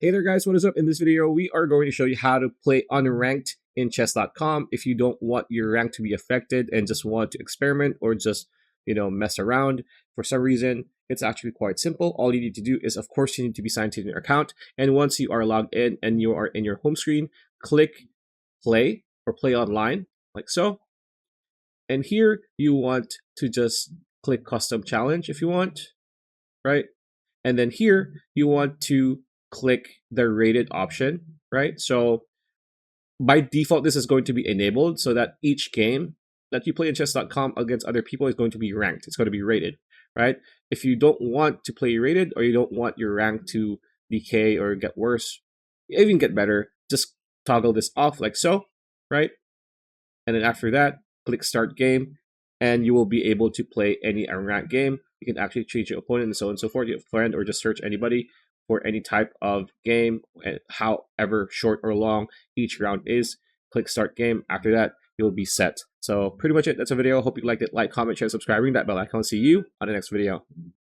Hey there guys, what is up? In this video, we are going to show you how to play unranked in chess.com if you don't want your rank to be affected and just want to experiment or just, mess around. For some reason, it's actually quite simple. All you need to do is, of course, you need to be signed to your account. And once you are logged in and you are in your home screen, click play or play online like so. And here you want to just click custom challenge if you want, right? And then here you want to click the rated option, right? So by default, this is going to be enabled so that each game that you play in chess.com against other people is going to be ranked. It's going to be rated, right? If you don't want to play rated or you don't want your rank to decay or get worse, even get better, just toggle this off like so, right? And then after that, click start game and you will be able to play any unranked game. You can actually change your opponent and so on and so forth. You have a friend or just search anybody for any type of game, and however short or long each round is. Click start game. After that, you'll be set. So pretty much it. That's a video. Hope you liked it. Like, comment, share, subscribe, ring that bell icon. See you on the next video.